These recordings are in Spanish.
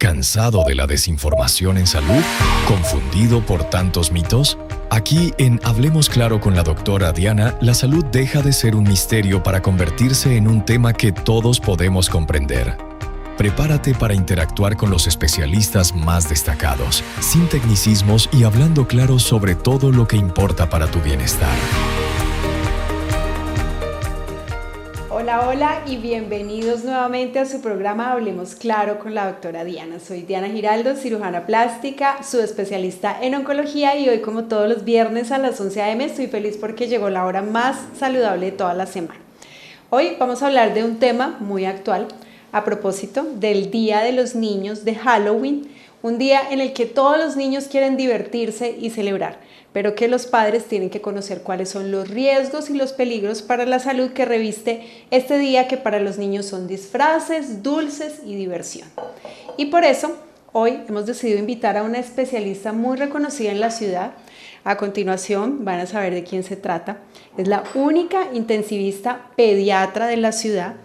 ¿Cansado de la desinformación en salud? ¿Confundido por tantos mitos? Aquí en Hablemos Claro con la doctora Diana, la salud deja de ser un misterio para convertirse en un tema que todos podemos comprender. Prepárate para interactuar con los especialistas más destacados, sin tecnicismos y hablando claro sobre todo lo que importa para tu bienestar. Hola, hola y bienvenidos nuevamente a su programa Hablemos Claro con la doctora Diana. Soy Diana Giraldo, cirujana plástica, su especialista en oncología y hoy, como todos los viernes a las 11 a.m., estoy feliz porque llegó la hora más saludable de toda la semana. Hoy vamos a hablar de un tema muy actual a propósito del Día de los Niños de Halloween, un día en el que todos los niños quieren divertirse y celebrar, pero que los padres tienen que conocer cuáles son los riesgos y los peligros para la salud que reviste este día, que para los niños son disfraces, dulces y diversión. Y por eso, hoy hemos decidido invitar a una especialista muy reconocida en la ciudad. A continuación van a saber de quién se trata. Es la única intensivista pediatra de la ciudad.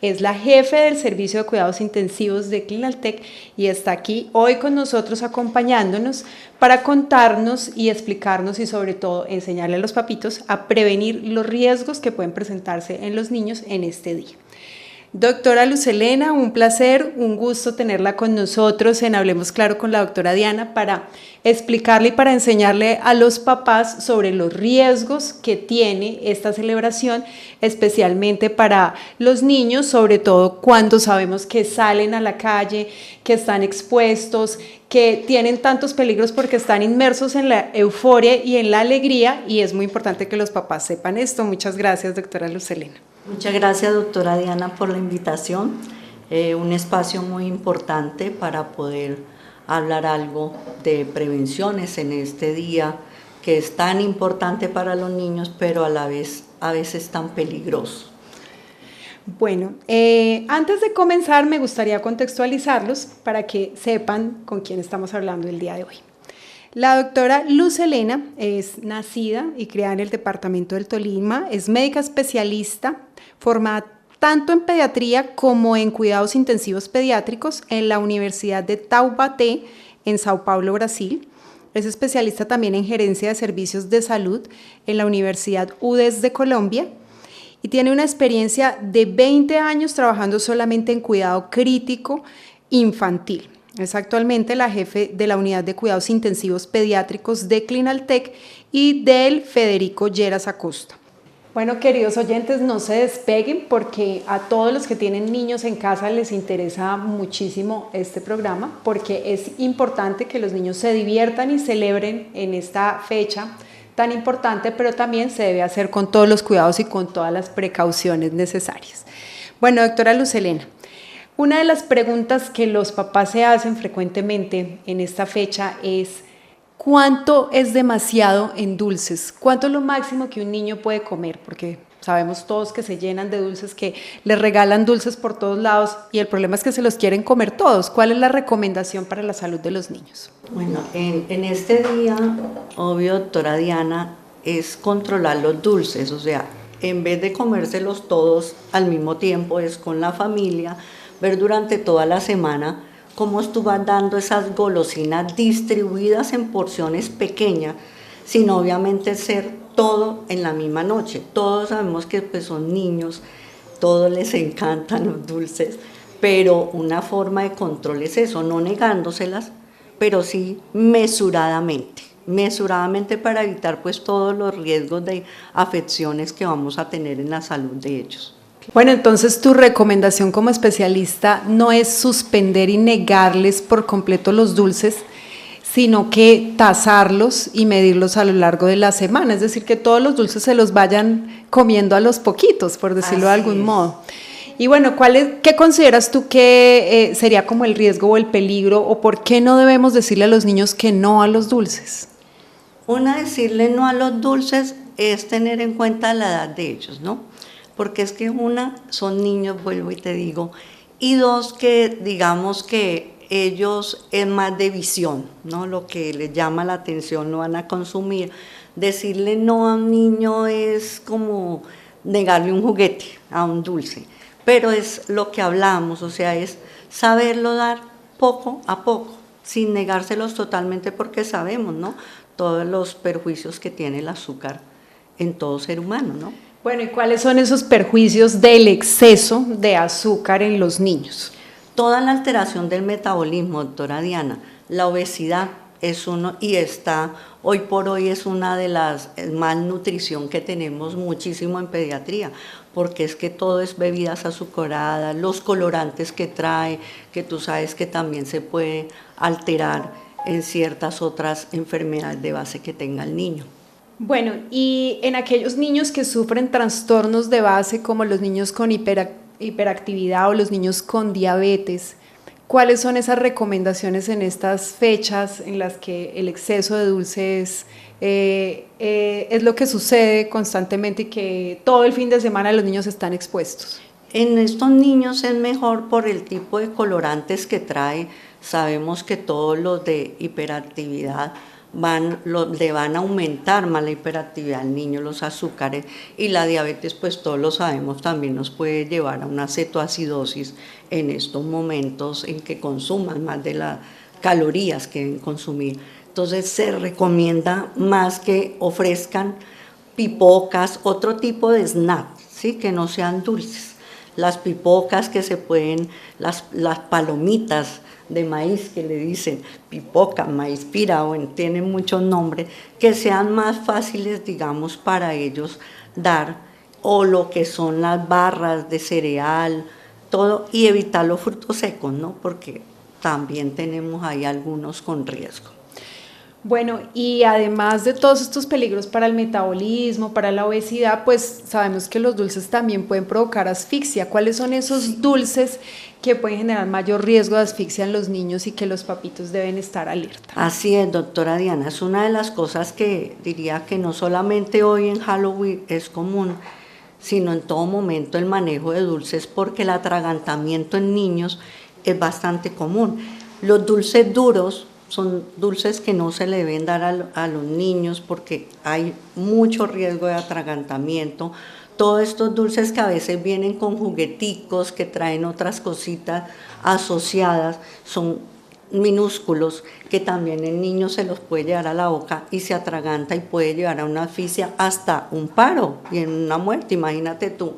Es la jefe del Servicio de Cuidados Intensivos de Clinaltec y está aquí hoy con nosotros acompañándonos para contarnos y explicarnos y sobre todo enseñarle a los papitos a prevenir los riesgos que pueden presentarse en los niños en este día. Doctora Luz Helena, un placer, un gusto tenerla con nosotros en Hablemos Claro con la doctora Diana para explicarle y para enseñarle a los papás sobre los riesgos que tiene esta celebración, especialmente para los niños, sobre todo cuando sabemos que salen a la calle, que están expuestos, que tienen tantos peligros porque están inmersos en la euforia y en la alegría, y es muy importante que los papás sepan esto. Muchas gracias, doctora Luz Helena. Muchas gracias, doctora Diana, por la invitación. Un espacio muy importante para poder hablar algo de prevenciones en este día que es tan importante para los niños, pero a veces tan peligroso. Bueno, antes de comenzar me gustaría contextualizarlos para que sepan con quién estamos hablando el día de hoy. La doctora Luz Helena es nacida y criada en el departamento del Tolima, es médica especialista, formada tanto en pediatría como en cuidados intensivos pediátricos en la Universidad de Taubaté, en Sao Paulo, Brasil. Es especialista también en gerencia de servicios de salud en la Universidad UDES de Colombia y tiene una experiencia de 20 años trabajando solamente en cuidado crítico infantil. Es actualmente la jefe de la Unidad de Cuidados Intensivos Pediátricos de Clinaltec y del Federico Lleras Acosta. Bueno, queridos oyentes, no se despeguen porque a todos los que tienen niños en casa les interesa muchísimo este programa, porque es importante que los niños se diviertan y celebren en esta fecha tan importante, pero también se debe hacer con todos los cuidados y con todas las precauciones necesarias. Bueno, doctora Luz Helena, una de las preguntas que los papás se hacen frecuentemente en esta fecha es ¿cuánto es demasiado en dulces? ¿Cuánto es lo máximo que un niño puede comer? Porque sabemos todos que se llenan de dulces, que les regalan dulces por todos lados y el problema es que se los quieren comer todos. ¿Cuál es la recomendación para la salud de los niños? Bueno, en este día, obvio, doctora Diana, es controlar los dulces, o sea, en vez de comérselos todos al mismo tiempo, es con la familia, ver durante toda la semana cómo tú vas dando esas golosinas distribuidas en porciones pequeñas, sin obviamente ser todo en la misma noche. Todos sabemos que pues, son niños, todos les encantan los dulces, pero una forma de control es eso, no negándoselas, pero sí mesuradamente para evitar pues todos los riesgos de afecciones que vamos a tener en la salud de ellos. Bueno, entonces tu recomendación como especialista no es suspender y negarles por completo los dulces, sino que tasarlos y medirlos a lo largo de la semana, es decir, que todos los dulces se los vayan comiendo a los poquitos, por decirlo de algún modo. Y bueno, ¿qué consideras tú que sería como el riesgo o el peligro, o por qué no debemos decirle a los niños que no a los dulces? Decirle no a los dulces es tener en cuenta la edad de ellos, ¿no? Porque es que son niños, vuelvo y te digo, y dos, que digamos que ellos es más de visión, ¿no? Lo que les llama la atención lo van a consumir. Decirle no a un niño es como negarle un juguete, a un dulce, pero es lo que hablamos, o sea, es saberlo dar poco a poco, sin negárselos totalmente porque sabemos, ¿no?, todos los perjuicios que tiene el azúcar en todo ser humano, ¿no? Bueno, ¿y cuáles son esos perjuicios del exceso de azúcar en los niños? Toda la alteración del metabolismo, doctora Diana, la obesidad es uno, y hoy por hoy es una de las malnutrición que tenemos muchísimo en pediatría, porque es que todo es bebidas azucaradas, los colorantes que trae, que tú sabes que también se puede alterar en ciertas otras enfermedades de base que tenga el niño. Bueno, y en aquellos niños que sufren trastornos de base, como los niños con hiperactividad o los niños con diabetes, ¿cuáles son esas recomendaciones en estas fechas en las que el exceso de dulces es lo que sucede constantemente y que todo el fin de semana los niños están expuestos? En estos niños es mejor por el tipo de colorantes que trae. Sabemos que todos los de hiperactividad le van a aumentar más la hiperactividad al niño, los azúcares, y la diabetes, pues todos lo sabemos, también nos puede llevar a una cetoacidosis en estos momentos en que consuman más de las calorías que deben consumir. Entonces se recomienda más que ofrezcan pipocas, otro tipo de snack, ¿sí?, que no sean dulces. Las pipocas que se pueden, las palomitas de maíz que le dicen pipoca, maíz pirao, tienen muchos nombres, que sean más fáciles, digamos, para ellos dar, o lo que son las barras de cereal, todo, y evitar los frutos secos, ¿no?, porque también tenemos ahí algunos con riesgo. Bueno, y además de todos estos peligros para el metabolismo, para la obesidad, pues sabemos que los dulces también pueden provocar asfixia. ¿Cuáles son esos dulces que pueden generar mayor riesgo de asfixia en los niños y que los papitos deben estar alerta? Así es, doctora Diana, es una de las cosas que diría que no solamente hoy en Halloween es común, sino en todo momento el manejo de dulces, porque el atragantamiento en niños es bastante común. Los dulces duros son dulces que no se le deben dar a los niños porque hay mucho riesgo de atragantamiento. Todos estos dulces que a veces vienen con jugueticos, que traen otras cositas asociadas, son minúsculos, que también el niño se los puede llevar a la boca y se atraganta y puede llevar a una asfixia, hasta un paro y en una muerte. Imagínate tú,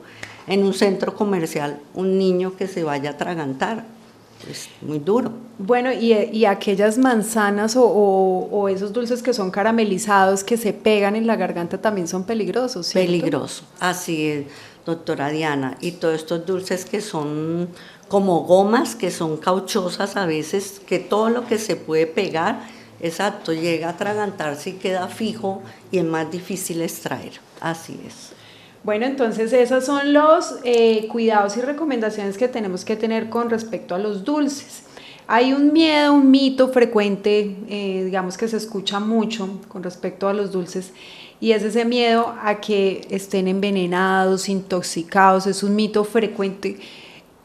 en un centro comercial, un niño que se vaya a atragantar. Es muy duro. Bueno, y aquellas manzanas o esos dulces que son caramelizados, que se pegan en la garganta, también son peligrosos, ¿cierto? Peligroso, así es, doctora Diana. Y todos estos dulces que son como gomas, que son cauchosas a veces, que todo lo que se puede pegar, exacto, llega a atragantarse y queda fijo y es más difícil extraer, así es. Bueno, entonces esos son los cuidados y recomendaciones que tenemos que tener con respecto a los dulces. Hay un miedo, un mito frecuente, digamos que se escucha mucho con respecto a los dulces, y es ese miedo a que estén envenenados, intoxicados. Es un mito frecuente.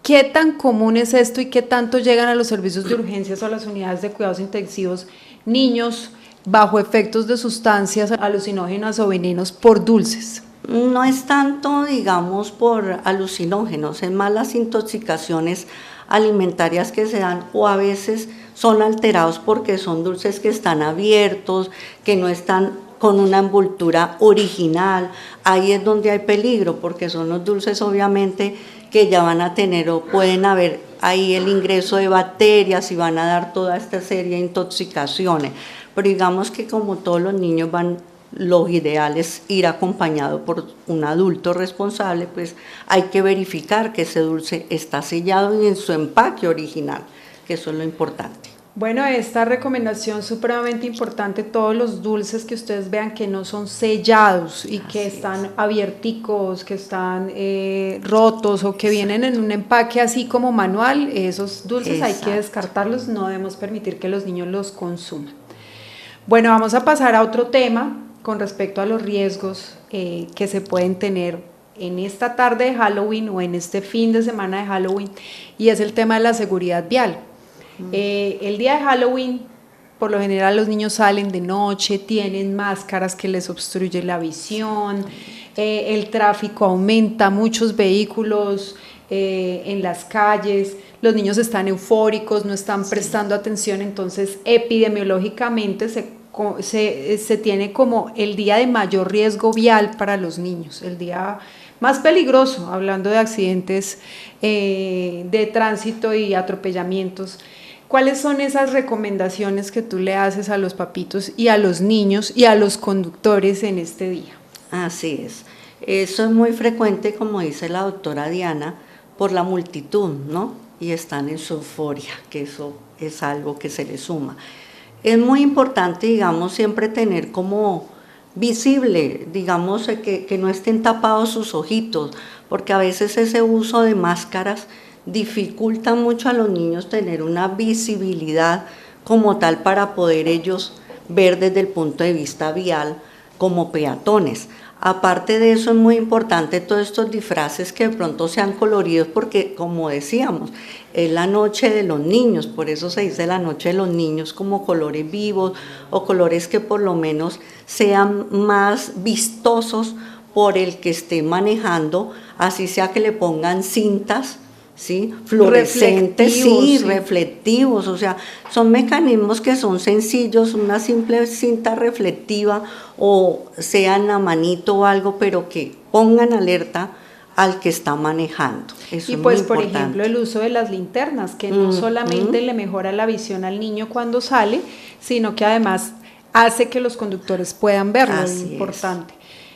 ¿Qué tan común es esto y qué tanto llegan a los servicios de urgencias o a las unidades de cuidados intensivos niños bajo efectos de sustancias alucinógenas o venenos por dulces? No es tanto, digamos, por alucinógenos, es más las intoxicaciones alimentarias que se dan, o a veces son alterados porque son dulces que están abiertos, que no están con una envoltura original. Ahí es donde hay peligro, porque son los dulces obviamente que ya van a tener o pueden haber ahí el ingreso de bacterias y van a dar toda esta serie de intoxicaciones. Pero digamos que como todos los niños lo ideal es ir acompañado por un adulto responsable, pues hay que verificar que ese dulce está sellado y en su empaque original, que eso es lo importante. Bueno, esta recomendación supremamente importante, todos los dulces que ustedes vean que no son sellados y que están abierticos, que están rotos o que vienen en un empaque así como manual, esos dulces hay que descartarlos, no debemos permitir que los niños los consuman. Bueno, vamos a pasar a otro tema con respecto a los riesgos que se pueden tener en esta tarde de Halloween o en este fin de semana de Halloween, y es el tema de la seguridad vial. El día de Halloween, por lo general los niños salen de noche, tienen máscaras que les obstruyen la visión, el tráfico aumenta, muchos vehículos en las calles, los niños están eufóricos, no están prestando atención, entonces epidemiológicamente se tiene como el día de mayor riesgo vial para los niños, el día más peligroso, hablando de accidentes de tránsito y atropellamientos. ¿Cuáles son esas recomendaciones que tú le haces a los papitos y a los niños y a los conductores en este día? Así es. Eso es muy frecuente, como dice la doctora Diana, por la multitud, ¿no? Y están en su euforia, que eso es algo que se les suma. Es muy importante, digamos, siempre tener como visible, digamos, que no estén tapados sus ojitos, porque a veces ese uso de máscaras dificulta mucho a los niños tener una visibilidad como tal para poder ellos ver desde el punto de vista vial como peatones. Aparte de eso es muy importante todos estos disfraces que de pronto sean coloridos porque, como decíamos, es la noche de los niños, por eso se dice la noche de los niños, como colores vivos o colores que por lo menos sean más vistosos por el que esté manejando, así sea que le pongan cintas, ¿sí? Fluorescentes, sí, reflectivos, o sea, son mecanismos que son sencillos, una simple cinta reflectiva o sea en la manito o algo, pero que pongan alerta al que está manejando. Eso y es pues muy por importante. ejemplo el uso de las linternas, que no solamente le mejora la visión al niño cuando sale, sino que además hace que los conductores puedan verlo, Así es importante.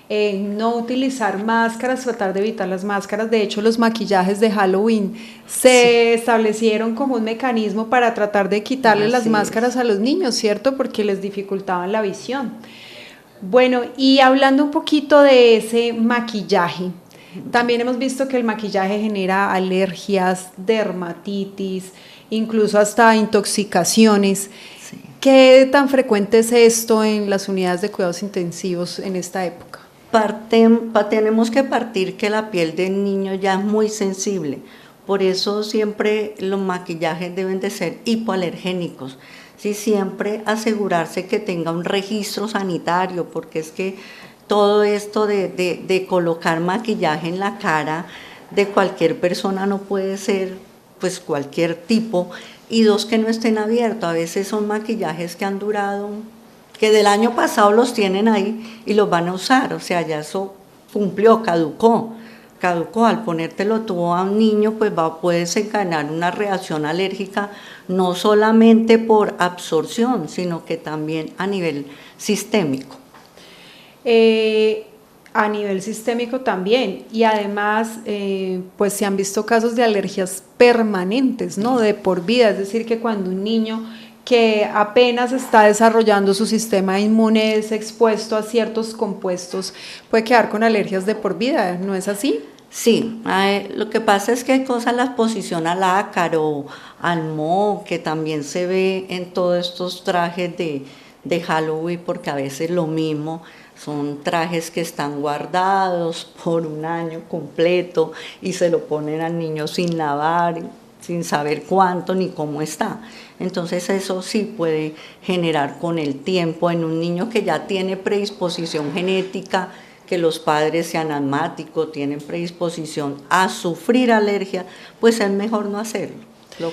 No utilizar máscaras, tratar de evitar las máscaras. De hecho, los maquillajes de Halloween se establecieron como un mecanismo para tratar de quitarle las máscaras a los niños, ¿cierto? Porque les dificultaban la visión. Bueno, y hablando un poquito de ese maquillaje, también hemos visto que el maquillaje genera alergias, dermatitis, incluso hasta intoxicaciones. Sí. ¿Qué tan frecuente es esto en las unidades de cuidados intensivos en esta época? Tenemos que partir que la piel del niño ya es muy sensible, por eso siempre los maquillajes deben de ser hipoalergénicos, ¿sí? Siempre asegurarse que tenga un registro sanitario, porque es que todo esto de colocar maquillaje en la cara de cualquier persona no puede ser pues cualquier tipo, y dos, que no estén abiertos. A veces son maquillajes que han durado, que del año pasado los tienen ahí y los van a usar, o sea, ya eso cumplió, caducó, al ponértelo tú a un niño, pues puede desencadenar una reacción alérgica, no solamente por absorción, sino que también a nivel sistémico. A nivel sistémico también, y además pues se han visto casos de alergias permanentes, ¿no? De por vida, es decir, que cuando un niño que apenas está desarrollando su sistema inmune es expuesto a ciertos compuestos, puede quedar con alergias de por vida, ¿no es así? Sí, lo que pasa es que hay cosas, la exposición al ácaro, al moho, que también se ve en todos estos trajes de Halloween, porque a veces lo mismo, son trajes que están guardados por un año completo y se lo ponen al niño sin lavar, sin saber cuánto ni cómo está. Entonces eso sí puede generar con el tiempo en un niño que ya tiene predisposición genética, que los padres sean asmáticos, tienen predisposición a sufrir alergia, pues es mejor no hacerlo.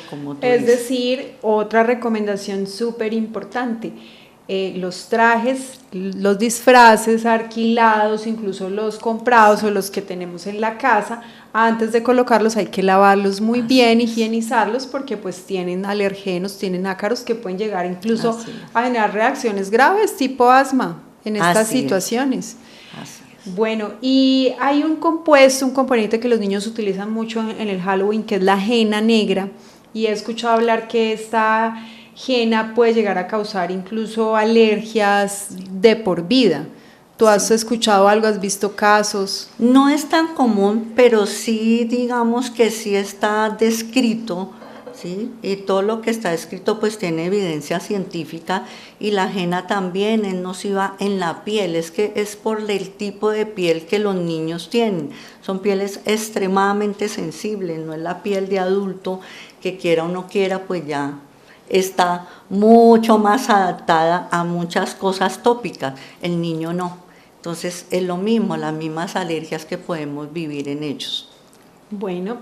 Como tú es dices. decir, otra recomendación súper importante, los trajes, los disfraces alquilados, incluso los comprados o los que tenemos en la casa, antes de colocarlos hay que lavarlos muy bien, higienizarlos, porque pues tienen alergenos, tienen ácaros que pueden llegar incluso a generar reacciones graves tipo asma en estas situaciones. Así es. Bueno, y hay un componente que los niños utilizan mucho en el Halloween, que es la henna negra, y he escuchado hablar que esta henna puede llegar a causar incluso alergias de por vida. ¿Tú has escuchado algo, has visto casos? No es tan común, pero sí digamos que sí está descrito, ¿sí? Y todo lo que está escrito pues tiene evidencia científica, y la henna también es nociva en la piel, es que es por el tipo de piel que los niños tienen, son pieles extremadamente sensibles, no es la piel de adulto que quiera o no quiera, pues ya está mucho más adaptada a muchas cosas tópicas, el niño no. Entonces es lo mismo, las mismas alergias que podemos vivir en ellos. Bueno,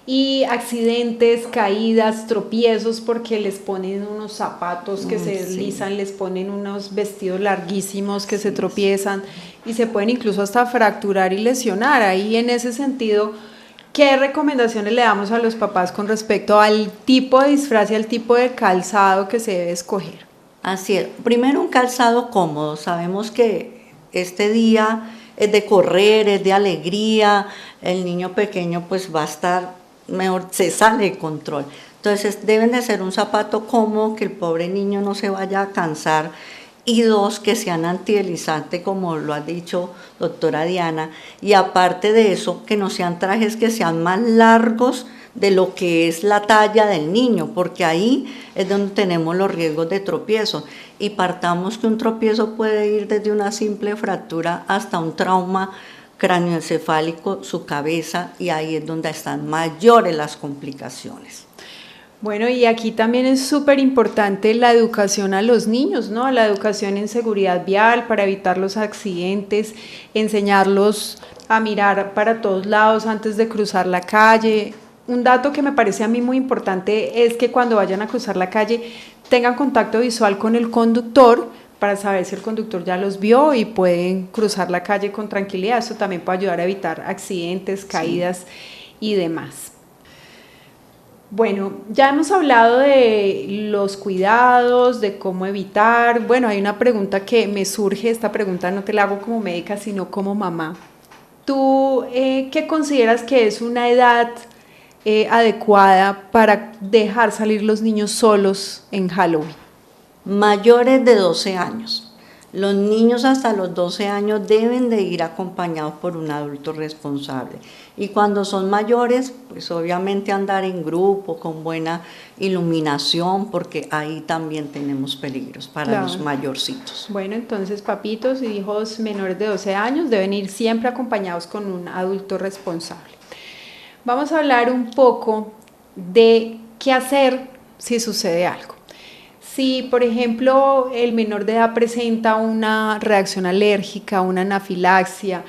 y accidentes, caídas, tropiezos porque les ponen unos zapatos que se deslizan, les ponen unos vestidos larguísimos que se tropiezan y se pueden incluso hasta fracturar y lesionar. Ahí en ese sentido, ¿qué recomendaciones le damos a los papás con respecto al tipo de disfraz y al tipo de calzado que se debe escoger? Así es. Primero, un calzado cómodo. Sabemos que este día es de correr, es de alegría. El niño pequeño pues va a estar mejor, se sale de control. Entonces deben de ser un zapato cómodo, que el pobre niño no se vaya a cansar, y dos, que sean antideslizantes, como lo ha dicho doctora Diana, y aparte de eso, que no sean trajes que sean más largos de lo que es la talla del niño, porque ahí es donde tenemos los riesgos de tropiezo, y partamos que un tropiezo puede ir desde una simple fractura hasta un trauma cráneoencefálico, su cabeza, y ahí es donde están mayores las complicaciones. Bueno, y aquí también es súper importante la educación a los niños, ¿no? La educación en seguridad vial para evitar los accidentes, enseñarlos a mirar para todos lados antes de cruzar la calle. Un dato que me parece a mí muy importante es que cuando vayan a cruzar la calle tengan contacto visual con el conductor para saber si el conductor ya los vio y pueden cruzar la calle con tranquilidad. Eso también puede ayudar a evitar accidentes, caídas y demás. Bueno, ya hemos hablado de los cuidados, de cómo evitar. Bueno, hay una pregunta que me surge, esta pregunta no te la hago como médica, sino como mamá. ¿Tú qué consideras que es una edad adecuada para dejar salir los niños solos en Halloween? Mayores de 12 años. Los niños hasta los 12 años deben de ir acompañados por un adulto responsable. Y cuando son mayores, pues obviamente andar en grupo, con buena iluminación, porque ahí también tenemos peligros para los mayorcitos. Bueno, entonces papitos y hijos menores de 12 años deben ir siempre acompañados con un adulto responsable. Vamos a hablar un poco de qué hacer si sucede algo. Si, por ejemplo, el menor de edad presenta una reacción alérgica, una anafilaxia,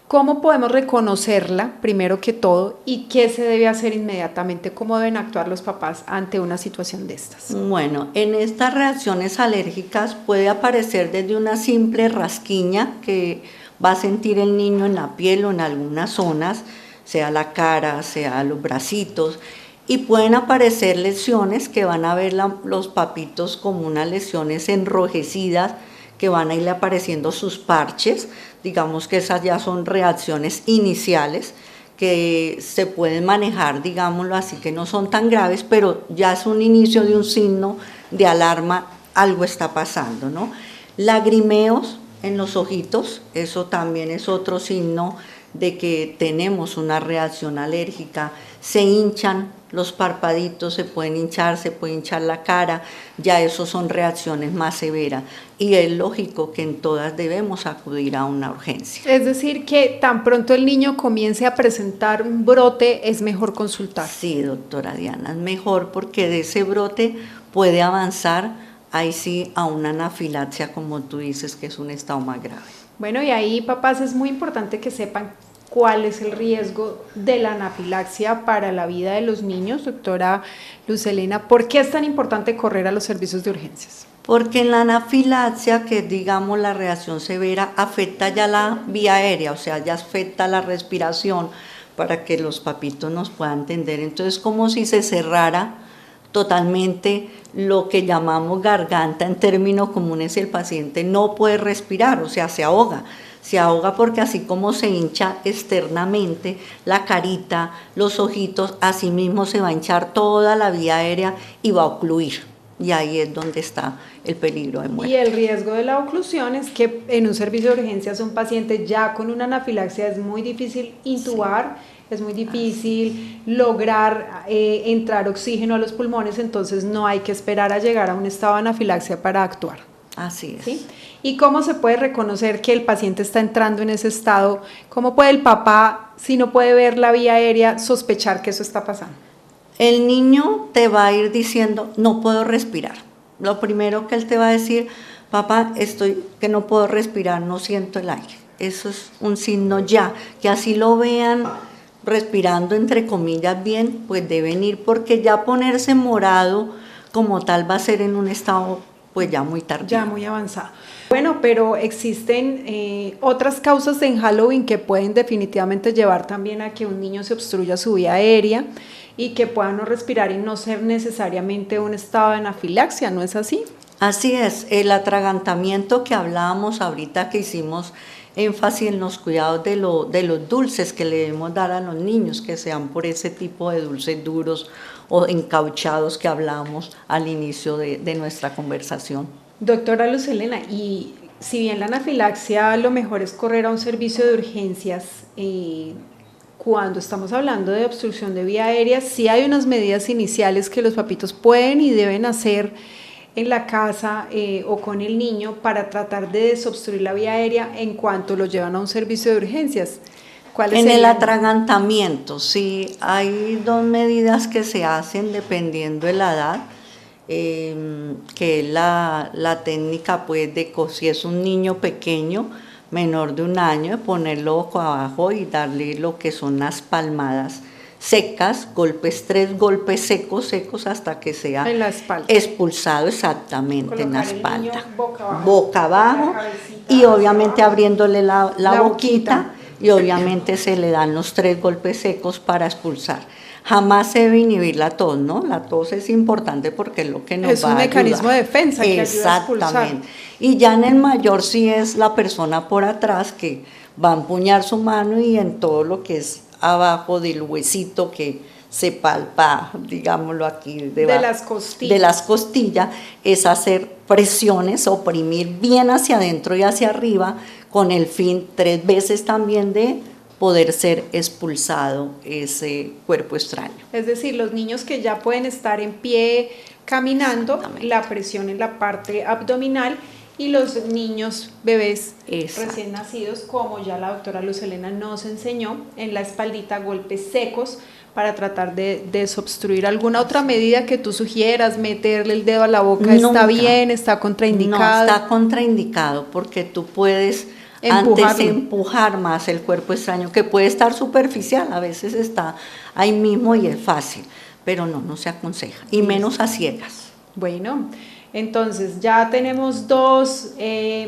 ¿cómo podemos reconocerla, primero que todo, y qué se debe hacer inmediatamente? ¿Cómo deben actuar los papás ante una situación de estas? Bueno, en estas reacciones alérgicas puede aparecer desde una simple rasquiña que va a sentir el niño en la piel o en algunas zonas, sea la cara, sea los bracitos, y pueden aparecer lesiones que van a ver los papitos como unas lesiones enrojecidas, que van a irle apareciendo sus parches. Digamos que esas ya son reacciones iniciales que se pueden manejar, digámoslo así, que no son tan graves, pero ya es un inicio de un signo de alarma, algo está pasando, ¿no? Lagrimeos en los ojitos, eso también es otro signo de que tenemos una reacción alérgica. Se hinchan los parpaditos, se puede hinchar la cara, ya eso son reacciones más severas, y es lógico que en todas debemos acudir a una urgencia. Es decir, que tan pronto el niño comience a presentar un brote, es mejor consultar. Sí, doctora Diana, es mejor, porque de ese brote puede avanzar, ahí sí, a una anafilaxia, como tú dices, que es un estado más grave. Bueno, y ahí, papás, es muy importante que sepan cuál es el riesgo de la anafilaxia para la vida de los niños. Doctora Luz Helena, ¿por qué es tan importante correr a los servicios de urgencias? Porque en la anafilaxia, que es, digamos, la reacción severa, afecta ya la vía aérea, o sea, ya afecta la respiración, para que los papitos nos puedan entender. Entonces, como si se cerrara totalmente lo que llamamos garganta, en términos comunes el paciente no puede respirar, o sea, se ahoga porque así como se hincha externamente la carita, los ojitos, así mismo se va a hinchar toda la vía aérea y va a ocluir, y ahí es donde está el peligro de muerte. Y el riesgo de la oclusión es que en un servicio de urgencias un paciente ya con una anafilaxia es muy difícil intubar, sí. Es muy difícil lograr entrar oxígeno a los pulmones, entonces no hay que esperar a llegar a un estado de anafilaxia para actuar. Así es. ¿Sí? ¿Y cómo se puede reconocer que el paciente está entrando en ese estado? ¿Cómo puede el papá, si no puede ver la vía aérea, sospechar que eso está pasando? El niño te va a ir diciendo, no puedo respirar. Lo primero que él te va a decir, papá, que no puedo respirar, no siento el aire. Eso es un signo ya, que así lo vean respirando entre comillas bien, pues deben ir, porque ya ponerse morado como tal va a ser en un estado pues ya muy tardío. Ya muy avanzado. Bueno, pero existen otras causas en Halloween que pueden definitivamente llevar también a que un niño se obstruya su vía aérea y que pueda no respirar y no ser necesariamente un estado de anafilaxia, ¿no es así? Así es, el atragantamiento que hablábamos ahorita, que hicimos énfasis en los cuidados de los dulces que le debemos dar a los niños, que sean por ese tipo de dulces duros o encauchados que hablamos al inicio de nuestra conversación. Doctora Luz Helena, y si bien la anafilaxia lo mejor es correr a un servicio de urgencias, cuando estamos hablando de obstrucción de vía aérea, sí hay unas medidas iniciales que los papitos pueden y deben hacer en la casa o con el niño para tratar de desobstruir la vía aérea en cuanto lo llevan a un servicio de urgencias. ¿Cuáles en serían? El atragantamiento, sí, hay 2 medidas que se hacen dependiendo de la edad, que es la técnica pues de si es un niño pequeño, menor de 1 año, de ponerlo boca abajo y darle lo que son las palmadas secas, 3 golpes secos hasta que sea en la espalda, expulsado exactamente. Colocar en la espalda, boca abajo y obviamente abriéndole la boquita, y obviamente se le dan los 3 golpes secos para expulsar. Jamás se debe inhibir la tos, ¿no? La tos es importante porque es lo que nos va a ayudar. Es un mecanismo de defensa que ayuda a expulsar. Exactamente. Y ya en el mayor sí es la persona por atrás que va a empuñar su mano y en todo lo que es abajo del huesito que se palpa, digámoslo aquí, de las costillas, es hacer presiones, oprimir bien hacia adentro y hacia arriba, con el fin 3 veces también de poder ser expulsado ese cuerpo extraño. Es decir, los niños que ya pueden estar en pie caminando, la presión en la parte abdominal, y los niños bebés recién nacidos, como ya la doctora Luz Helena nos enseñó, en la espaldita, golpes secos para tratar de desobstruir. ¿Alguna otra medida que tú sugieras? ¿Meterle el dedo a la boca? ¿Está bien? ¿Está contraindicado? No, está contraindicado porque tú puedes antes empujar más el cuerpo extraño, que puede estar superficial, a veces está ahí mismo y es fácil, pero no se aconseja, y menos a ciegas. Bueno, entonces ya tenemos 2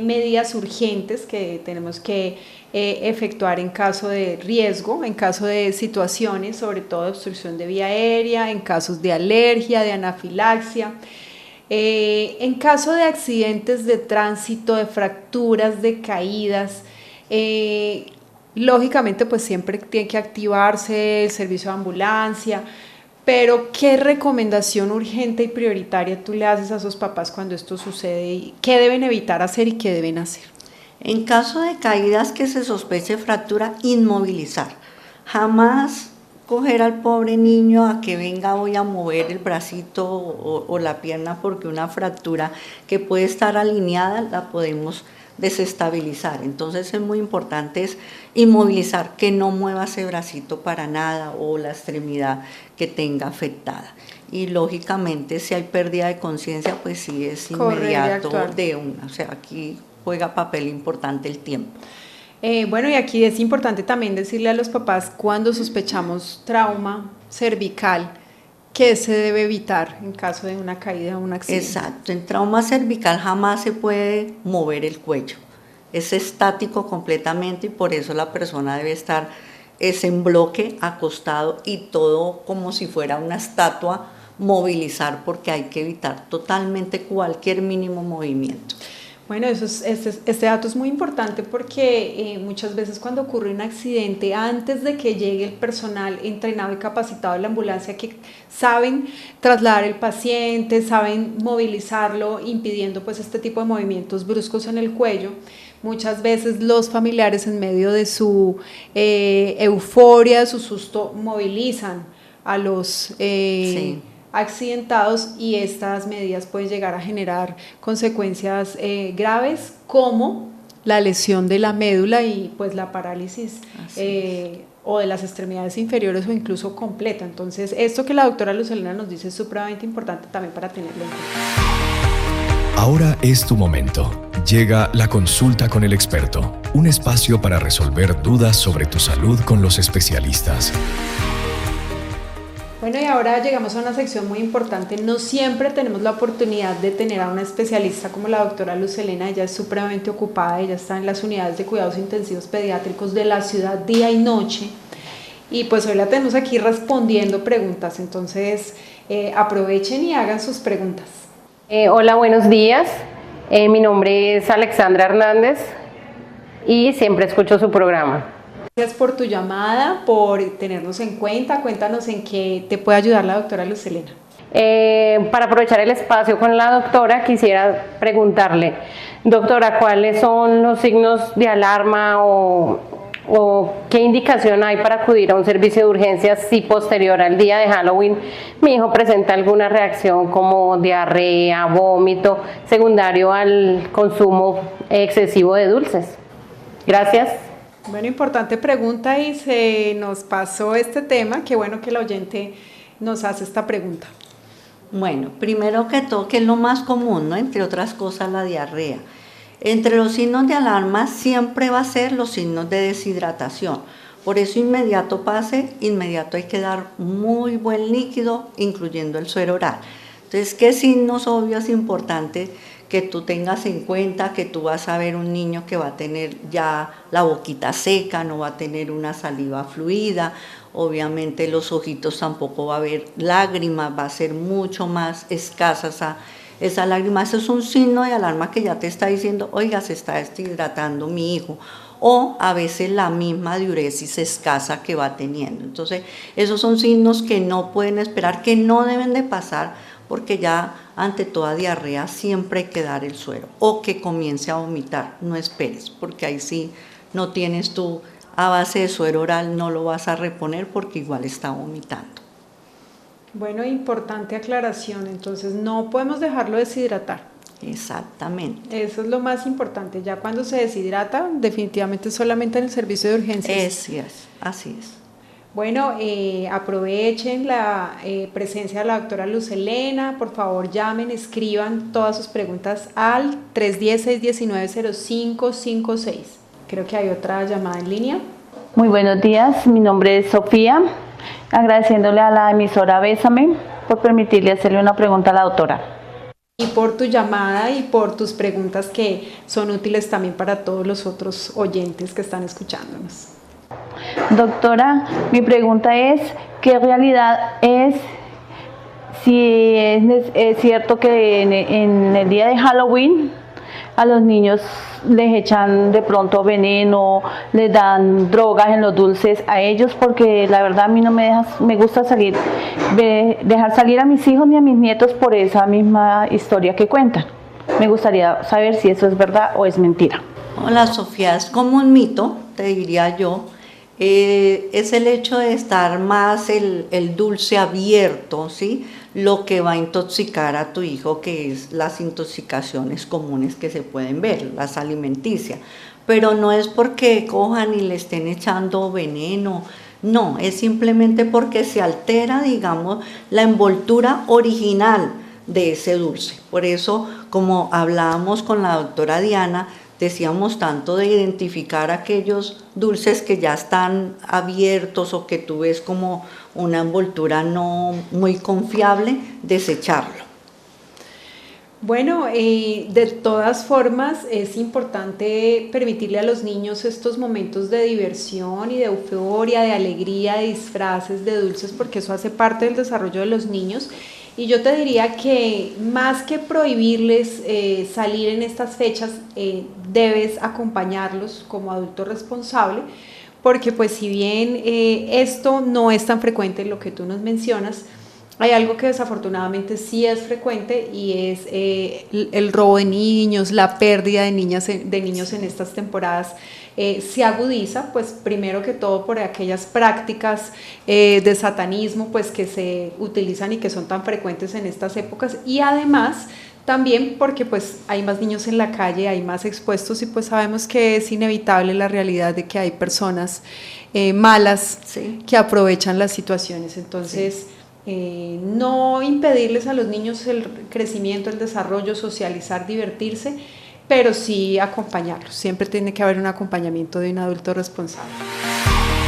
medidas urgentes que tenemos que efectuar en caso de riesgo, en caso de situaciones, sobre todo de obstrucción de vía aérea, en casos de alergia, de anafilaxia. En caso de accidentes de tránsito, de fracturas, de caídas, lógicamente pues siempre tiene que activarse el servicio de ambulancia, pero ¿qué recomendación urgente y prioritaria tú le haces a esos papás cuando esto sucede? Y ¿qué deben evitar hacer y qué deben hacer? En caso de caídas que se sospeche fractura, inmovilizar. Jamás coger al pobre niño a que venga, voy a mover el bracito o la pierna, porque una fractura que puede estar alineada la podemos desestabilizar. Entonces es muy importante inmovilizar, que no mueva ese bracito para nada o la extremidad que tenga afectada. Y lógicamente si hay pérdida de conciencia, pues sí es inmediato de una. O sea, aquí juega papel importante el tiempo. Bueno, y aquí es importante también decirle a los papás, cuando sospechamos trauma cervical, ¿qué se debe evitar en caso de una caída o un accidente? Exacto, en trauma cervical jamás se puede mover el cuello, es estático completamente, y por eso la persona debe estar en bloque, acostado, y todo como si fuera una estatua, movilizar, porque hay que evitar totalmente cualquier mínimo movimiento. Bueno, este dato es muy importante porque muchas veces cuando ocurre un accidente, antes de que llegue el personal entrenado y capacitado de la ambulancia, que saben trasladar el paciente, saben movilizarlo, impidiendo pues este tipo de movimientos bruscos en el cuello, muchas veces los familiares, en medio de su euforia, de su susto, movilizan a los accidentados, y estas medidas pueden llegar a generar consecuencias graves, como la lesión de la médula y pues la parálisis o de las extremidades inferiores, o incluso completa. Entonces esto que la doctora Luz Helena nos dice es supremamente importante también para tenerlo en cuenta. Ahora es tu momento. Llega la consulta con el experto, un espacio para resolver dudas sobre tu salud con los especialistas. Bueno, y ahora llegamos a una sección muy importante. No siempre tenemos la oportunidad de tener a una especialista como la doctora Luz Helena. Ella es supremamente ocupada, ella está en las unidades de cuidados intensivos pediátricos de la ciudad día y noche. Y pues hoy la tenemos aquí respondiendo preguntas, entonces aprovechen y hagan sus preguntas. Hola, buenos días. Mi nombre es Alexandra Hernández y siempre escucho su programa. Gracias por tu llamada, por tenernos en cuenta. Cuéntanos en qué te puede ayudar la doctora Luz Helena. Para aprovechar el espacio con la doctora, quisiera preguntarle, doctora, ¿cuáles son los signos de alarma o qué indicación hay para acudir a un servicio de urgencias si posterior al día de Halloween mi hijo presenta alguna reacción como diarrea, vómito, secundario al consumo excesivo de dulces? Gracias. Bueno, importante pregunta y se nos pasó este tema. Qué bueno que el oyente nos hace esta pregunta. Bueno, primero que todo, que es lo más común, ¿no? Entre otras cosas, la diarrea. Entre los signos de alarma siempre va a ser los signos de deshidratación. Por eso inmediato hay que dar muy buen líquido, incluyendo el suero oral. Entonces, ¿qué signos obvios importantes que tú tengas en cuenta? Que tú vas a ver un niño que va a tener ya la boquita seca, no va a tener una saliva fluida, obviamente los ojitos tampoco va a haber lágrimas, va a ser mucho más escasa esa lágrima. Eso es un signo de alarma que ya te está diciendo, oiga, se está deshidratando mi hijo, o a veces la misma diuresis escasa que va teniendo. Entonces, esos son signos que no pueden esperar, que no deben de pasar, porque ya ante toda diarrea siempre hay que dar el suero, o que comience a vomitar, no esperes, porque ahí sí no tienes tú a base de suero oral, no lo vas a reponer porque igual está vomitando. Bueno, importante aclaración, entonces no podemos dejarlo deshidratar. Exactamente. Eso es lo más importante, ya cuando se deshidrata, definitivamente solamente en el servicio de urgencias. Así es. Bueno, aprovechen la presencia de la doctora Luz Helena, por favor llamen, escriban todas sus preguntas al 310-619-0556. Creo que hay otra llamada en línea. Muy buenos días, mi nombre es Sofía, agradeciéndole a la emisora Bésame por permitirle hacerle una pregunta a la doctora. Y por tu llamada y por tus preguntas que son útiles también para todos los otros oyentes que están escuchándonos. Doctora, mi pregunta es, ¿qué realidad es si es cierto que en el día de Halloween a los niños les echan de pronto veneno, les dan drogas en los dulces a ellos? Porque la verdad a mí no me gusta dejar salir a mis hijos ni a mis nietos por esa misma historia que cuentan. Me gustaría saber si eso es verdad o es mentira. Hola Sofía, es como un mito, te diría yo. Es el hecho de estar más el dulce abierto, ¿sí? Lo que va a intoxicar a tu hijo, que es las intoxicaciones comunes que se pueden ver, las alimenticias. Pero no es porque cojan y le estén echando veneno, no, es simplemente porque se altera, digamos, la envoltura original de ese dulce. Por eso, como hablábamos con la doctora Diana, decíamos tanto de identificar aquellos dulces que ya están abiertos o que tú ves como una envoltura no muy confiable, desecharlo. Bueno, de todas formas es importante permitirle a los niños estos momentos de diversión y de euforia, de alegría, de disfraces, de dulces, porque eso hace parte del desarrollo de los niños. Y yo te diría que más que prohibirles salir en estas fechas, debes acompañarlos como adulto responsable, porque pues si bien esto no es tan frecuente, lo que tú nos mencionas, hay algo que desafortunadamente sí es frecuente y es el robo de niños, la pérdida de niños en estas temporadas. Se agudiza, pues primero que todo por aquellas prácticas de satanismo pues que se utilizan y que son tan frecuentes en estas épocas, y además también porque pues hay más niños en la calle, hay más expuestos, y pues sabemos que es inevitable la realidad de que hay personas malas, sí, que aprovechan las situaciones. Entonces no impedirles a los niños el crecimiento, el desarrollo, socializar, divertirse, pero sí acompañarlos. Siempre tiene que haber un acompañamiento de un adulto responsable.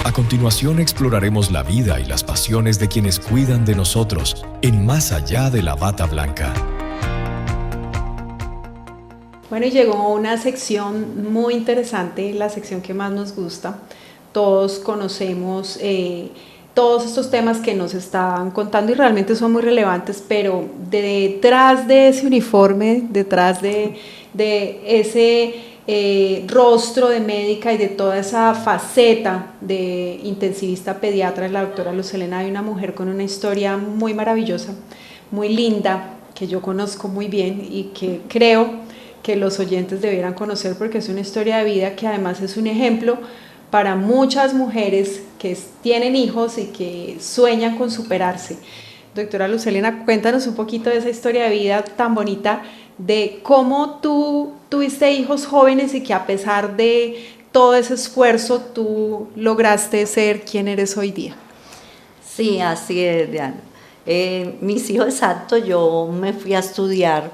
A continuación exploraremos la vida y las pasiones de quienes cuidan de nosotros en Más allá de la bata blanca. Bueno, y llegó una sección muy interesante, la sección que más nos gusta. Todos conocemos todos estos temas que nos estaban contando y realmente son muy relevantes, pero detrás de ese uniforme, detrás de ese rostro de médica y de toda esa faceta de intensivista pediatra de la doctora Luz Helena, hay una mujer con una historia muy maravillosa, muy linda, que yo conozco muy bien y que creo que los oyentes debieran conocer porque es una historia de vida que además es un ejemplo para muchas mujeres que tienen hijos y que sueñan con superarse. Doctora Luz Helena, cuéntanos un poquito de esa historia de vida tan bonita, de cómo tú tuviste hijos jóvenes y que a pesar de todo ese esfuerzo tú lograste ser quien eres hoy día. Sí, así es, Diana. Mis hijos, exacto, yo me fui a estudiar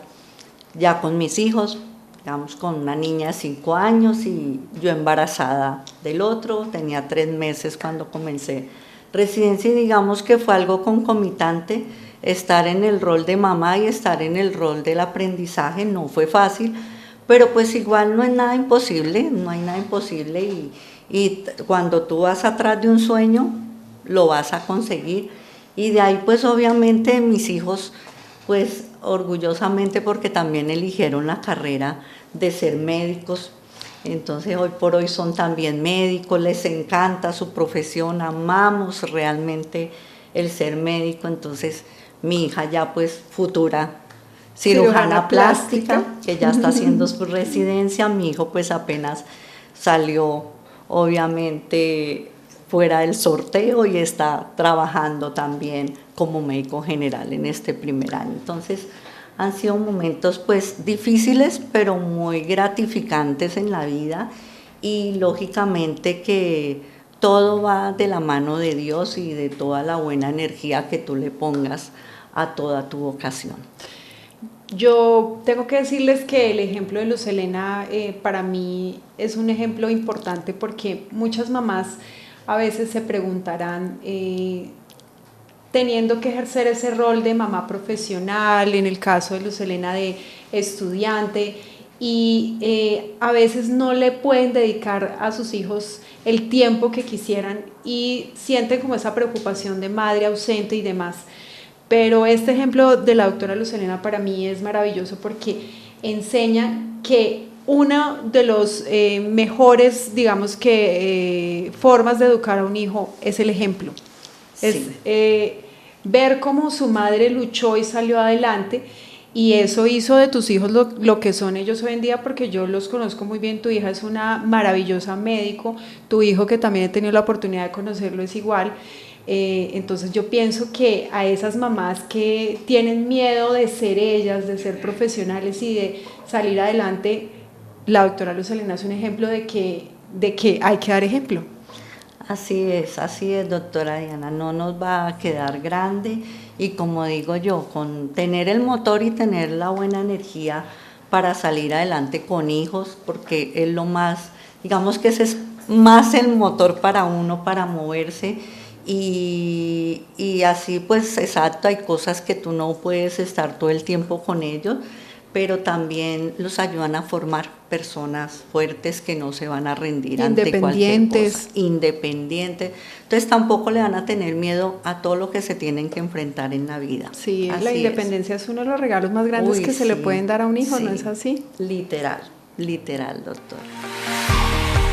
ya con mis hijos, digamos con una niña de 5 años y yo embarazada del otro, tenía 3 meses cuando comencé residencia y digamos que fue algo concomitante. Estar en el rol de mamá y estar en el rol del aprendizaje no fue fácil, pero pues igual no es nada imposible, no hay nada imposible y cuando tú vas atrás de un sueño, lo vas a conseguir. Y de ahí pues obviamente mis hijos, pues orgullosamente porque también eligieron la carrera de ser médicos, entonces hoy por hoy son también médicos, les encanta su profesión, amamos realmente el ser médico, entonces mi hija ya pues futura cirujana plástica, que ya está haciendo su residencia, mi hijo pues apenas salió obviamente fuera del sorteo y está trabajando también como médico general en este primer año. Entonces han sido momentos pues difíciles pero muy gratificantes en la vida y lógicamente que todo va de la mano de Dios y de toda la buena energía que tú le pongas a toda tu vocación. Yo tengo que decirles que el ejemplo de Luz Helena para mí es un ejemplo importante porque muchas mamás a veces se preguntarán, teniendo que ejercer ese rol de mamá profesional, en el caso de Luz Helena de estudiante, y a veces no le pueden dedicar a sus hijos el tiempo que quisieran y sienten como esa preocupación de madre ausente y demás. Pero este ejemplo de la doctora Luz Helena para mí es maravilloso porque enseña que una de los mejores, digamos que, formas de educar a un hijo es el ejemplo. Sí. Es ver cómo su madre luchó y salió adelante y eso hizo de tus hijos lo que son ellos hoy en día porque yo los conozco muy bien, tu hija es una maravillosa médico, tu hijo que también he tenido la oportunidad de conocerlo es igual. Entonces yo pienso que a esas mamás que tienen miedo de ser ellas, de ser profesionales y de salir adelante, la doctora Luz Helena es un ejemplo de que hay que dar ejemplo. Así es, doctora Diana, no nos va a quedar grande y como digo yo, con tener el motor y tener la buena energía para salir adelante con hijos, porque es lo más, digamos que ese es más el motor para uno, para moverse. Y así pues exacto, hay cosas que tú no puedes estar todo el tiempo con ellos, pero también los ayudan a formar personas fuertes que no se van a rendir ante cualquier cosa. Independientes. Entonces tampoco le van a tener miedo a todo lo que se tienen que enfrentar en la vida. Sí, así la independencia es uno de los regalos más grandes que se le pueden dar a un hijo, sí, ¿no es así? Literal, doctor.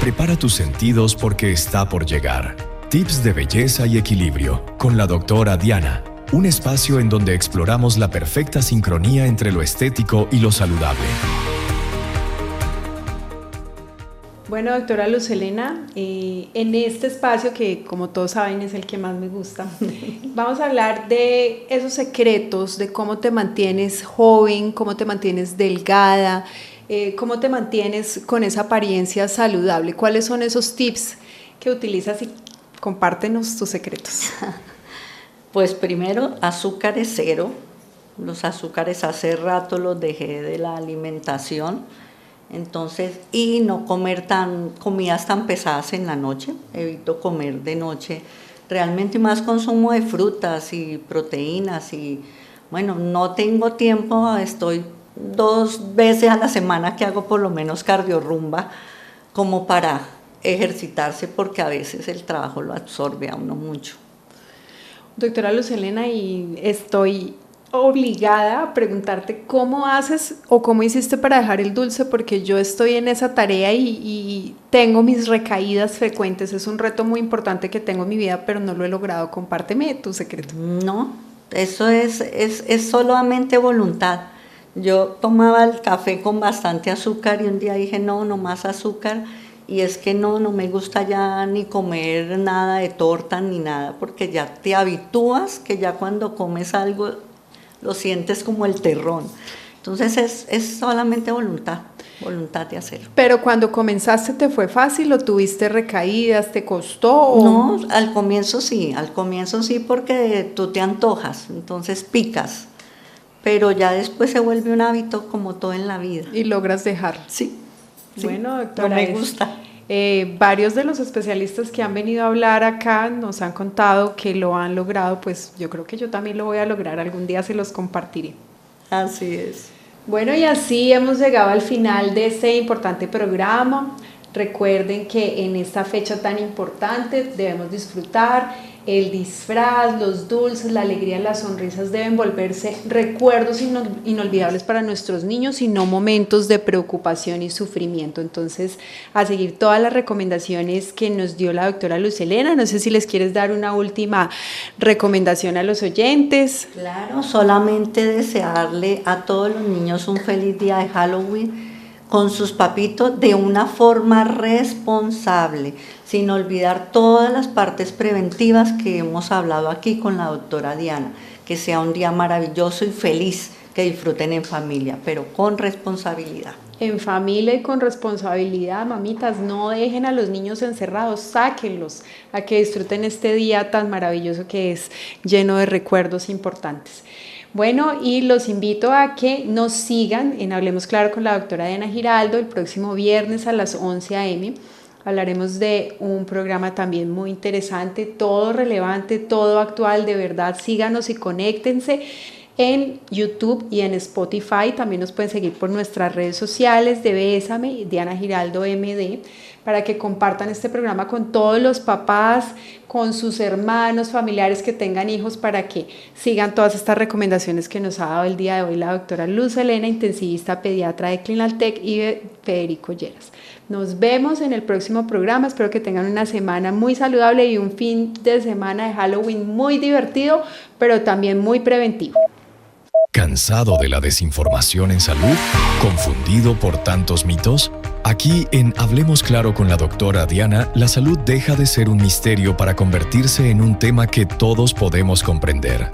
Prepara tus sentidos porque está por llegar. Tips de belleza y equilibrio con la doctora Diana, un espacio en donde exploramos la perfecta sincronía entre lo estético y lo saludable. Bueno, doctora Luz Helena, en este espacio que como todos saben es el que más me gusta, vamos a hablar de esos secretos, de cómo te mantienes joven, cómo te mantienes delgada, cómo te mantienes con esa apariencia saludable. ¿Cuáles son esos tips que utilizas y compártenos tus secretos? Pues primero, azúcares cero. Los azúcares hace rato los dejé de la alimentación. Entonces, y no comer comidas tan pesadas en la noche, evito comer de noche, realmente más consumo de frutas y proteínas y bueno, no tengo tiempo, estoy 2 veces a la semana que hago por lo menos cardiorrumba como para ejercitarse porque a veces el trabajo lo absorbe a uno mucho. Doctora Luz Helena, y estoy obligada a preguntarte cómo haces o cómo hiciste para dejar el dulce, porque yo estoy en esa tarea y tengo mis recaídas frecuentes. Es un reto muy importante que tengo en mi vida, pero no lo he logrado. Compárteme tu secreto. No, eso es solamente voluntad. Yo tomaba el café con bastante azúcar y un día dije no más azúcar, y es que no me gusta ya ni comer nada de torta ni nada, porque ya te habitúas que ya cuando comes algo lo sientes como el terrón. Entonces es solamente voluntad de hacerlo. Pero cuando comenzaste, ¿te fue fácil o tuviste recaídas? ¿Te costó? No, al comienzo sí porque tú te antojas, entonces picas, pero ya después se vuelve un hábito como todo en la vida. Y logras dejar. Sí. Bueno, doctora, no me gusta. Varios de los especialistas que han venido a hablar acá nos han contado que lo han logrado, pues yo creo que yo también lo voy a lograr, algún día se los compartiré. Así es. Bueno, y así hemos llegado al final de este importante programa. Recuerden que en esta fecha tan importante debemos disfrutar el disfraz, los dulces, la alegría, las sonrisas deben volverse recuerdos inolvidables para nuestros niños y no momentos de preocupación y sufrimiento. Entonces, a seguir todas las recomendaciones que nos dio la doctora Luz Helena. No sé si les quieres dar una última recomendación a los oyentes. Claro, solamente desearle a todos los niños un feliz día de Halloween con sus papitos de una forma responsable, sin olvidar todas las partes preventivas que hemos hablado aquí con la doctora Diana. Que sea un día maravilloso y feliz, que disfruten en familia, pero con responsabilidad. En familia y con responsabilidad, mamitas, no dejen a los niños encerrados, sáquenlos a que disfruten este día tan maravilloso que es, lleno de recuerdos importantes. Bueno, y los invito a que nos sigan en Hablemos Claro con la doctora Diana Giraldo el próximo viernes a las 11 a.m. Hablaremos de un programa también muy interesante, todo relevante, todo actual, de verdad, síganos y conéctense en YouTube y en Spotify. También nos pueden seguir por nuestras redes sociales de Bésame, Diana Giraldo MD, para que compartan este programa con todos los papás, con sus hermanos, familiares que tengan hijos, para que sigan todas estas recomendaciones que nos ha dado el día de hoy la doctora Luz Helena, intensivista pediatra de Clinaltec, y de Federico Lleras. Nos vemos en el próximo programa, espero que tengan una semana muy saludable y un fin de semana de Halloween muy divertido, pero también muy preventivo. ¿Cansado de la desinformación en salud? ¿Confundido por tantos mitos? Aquí en Hablemos Claro con la doctora Diana, la salud deja de ser un misterio para convertirse en un tema que todos podemos comprender.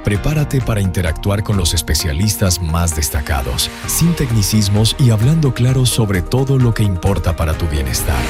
Prepárate para interactuar con los especialistas más destacados, sin tecnicismos y hablando claro sobre todo lo que importa para tu bienestar.